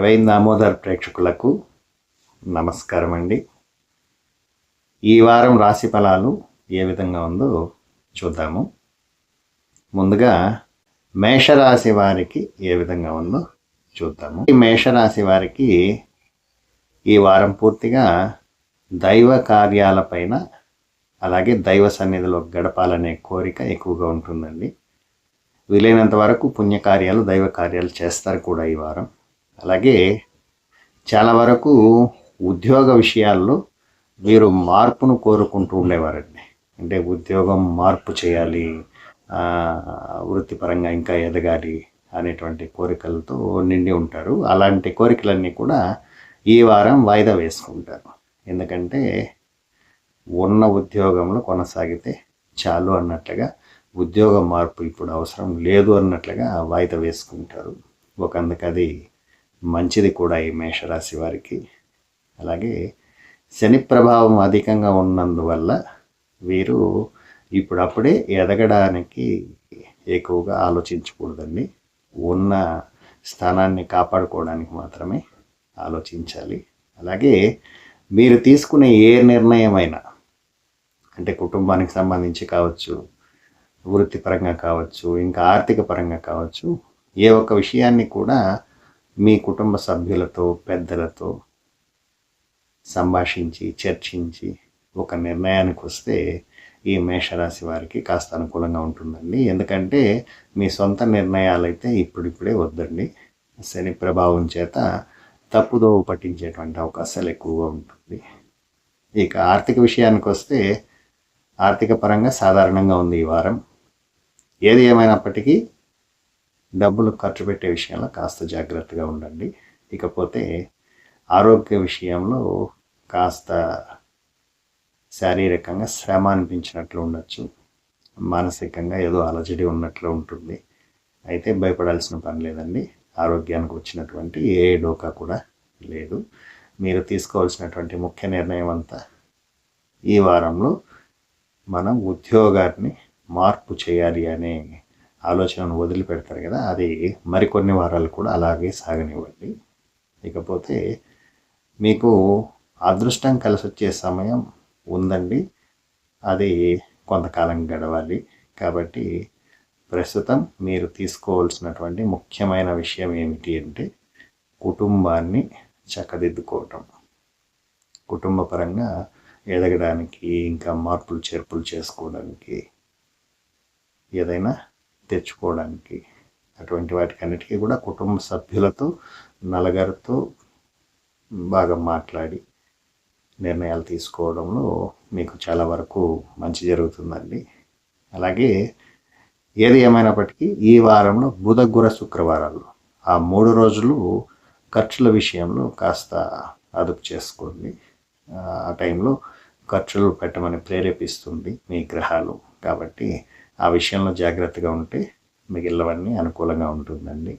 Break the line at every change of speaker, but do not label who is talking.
Divine Damodar ప్రేక్షకులకు నమస్కారం అండి. ఈ వారం రాశి ఫలాలు ఏ విధంగా ఉందో చూద్దాము. ముందుగా మేషరాశి వారికి ఏ విధంగా ఉందో చూద్దాము. ఈ మేషరాశి వారికి ఈ వారం పూర్తిగా దైవ కార్యాలపైన అలాగే దైవ సన్నిధిలో గడపాలనే కోరిక ఎక్కువగా ఉంటుందండి. వీలైనంత వరకు పుణ్యకార్యాలు దైవ కార్యాలు చేస్తారు కూడా ఈ వారం. అలాగే చాలా వరకు ఉద్యోగ విషయాల్లో వీరు మార్పును కోరుకుంటూ ఉండేవారండి. అంటే ఉద్యోగం మార్పు చేయాలి, వృత్తిపరంగా ఇంకా ఎదగాలి అనేటువంటి కోరికలతో నిండి ఉంటారు. అలాంటి కోరికలన్నీ కూడా ఈ వారం వాయిదా వేసుకుంటారు. ఎందుకంటే ఉన్న ఉద్యోగంలో కొనసాగితే చాలు అన్నట్లుగా, ఉద్యోగ మార్పు ఇప్పుడు అవసరం లేదు అన్నట్లుగా వాయిదా వేసుకుంటారు. ఒకందుకు అది మంచిది కూడా ఈ మేషరాశి వారికి. అలాగే శని ప్రభావం అధికంగా ఉన్నందువల్ల వీరు ఇప్పుడప్పుడే ఎదగడానికి ఎక్కువగా ఆలోచించకూడదండి. ఉన్న స్థానాన్ని కాపాడుకోవడానికి మాత్రమే ఆలోచించాలి. అలాగే మీరు తీసుకునే ఏ నిర్ణయమైనా, అంటే కుటుంబానికి సంబంధించి కావచ్చు, వృత్తిపరంగా కావచ్చు, ఇంకా ఆర్థిక పరంగా కావచ్చు, ఏ ఒక్క విషయాన్ని కూడా మీ కుటుంబ సభ్యులతో పెద్దలతో సంభాషించి చర్చించి ఒక నిర్ణయానికి వస్తే ఈ మేషరాశి వారికి కాస్త అనుకూలంగా ఉంటుందండి. ఎందుకంటే మీ సొంత నిర్ణయాలైతే ఇప్పుడిప్పుడే వద్దండి. శని ప్రభావం చేత తప్పుదోవ పట్టించేటువంటి అవకాశాలు ఎక్కువగా ఉంటుంది. ఇక ఆర్థిక విషయానికి వస్తే ఆర్థిక పరంగా సాధారణంగా ఉంది ఈ వారం. ఏది ఏమైనప్పటికీ డబ్బులు ఖర్చు పెట్టే విషయంలో కాస్త జాగ్రత్తగా ఉండండి. ఇకపోతే ఆరోగ్య విషయంలో కాస్త శారీరకంగా శ్రమ అనిపించినట్లు ఉండొచ్చు, మానసికంగా ఏదో అలజడి ఉన్నట్లు ఉంటుంది. అయితే భయపడాల్సిన పని లేదండి. ఆరోగ్యానికి వచ్చినటువంటి ఏ డోకా కూడా లేదు. మీరు తీసుకోవాల్సినటువంటి ముఖ్య నిర్ణయం అంతా ఈ వారంలో మనం ఉద్యోగాన్ని మార్పు చేయాలి అనే ఆలోచనను వదిలిపెడతారు కదా, అది మరికొన్ని వారాలు కూడా అలాగే సాగనివ్వండి. ఇకపోతే మీకు అదృష్టం కలిసి వచ్చే సమయం ఉందండి. అది కొంతకాలం గడవాలి. కాబట్టి ప్రస్తుతం మీరు తీసుకోవాల్సినటువంటి ముఖ్యమైన విషయం ఏమిటి అంటే కుటుంబాన్ని చక్కదిద్దుకోవటం. కుటుంబ పరంగా ఎదగడానికి, ఇంకా మార్పులు చేర్పులు చేసుకోవడానికి, ఏదైనా తెచ్చుకోవడానికి, అటువంటి వాటికన్నిటికీ కూడా కుటుంబ సభ్యులతో నలుగురితో బాగా మాట్లాడి నిర్ణయాలు తీసుకోవడంలో మీకు చాలా వరకు మంచి జరుగుతుందండి. అలాగే ఏది ఏమైనప్పటికీ ఈ వారంలో బుధ గుర శుక్రవారాలు ఆ 3 రోజులు ఖర్చుల విషయంలో కాస్త అదుపు చేసుకోండి. ఆ టైంలో ఖర్చులు పెట్టమని ప్రేరేపిస్తుంది మీ గ్రహాలు. కాబట్టి ఆ విషయంలో జాగ్రత్తగా ఉంటే మిగిలినవన్నీ అనుకూలంగా ఉంటుందండి.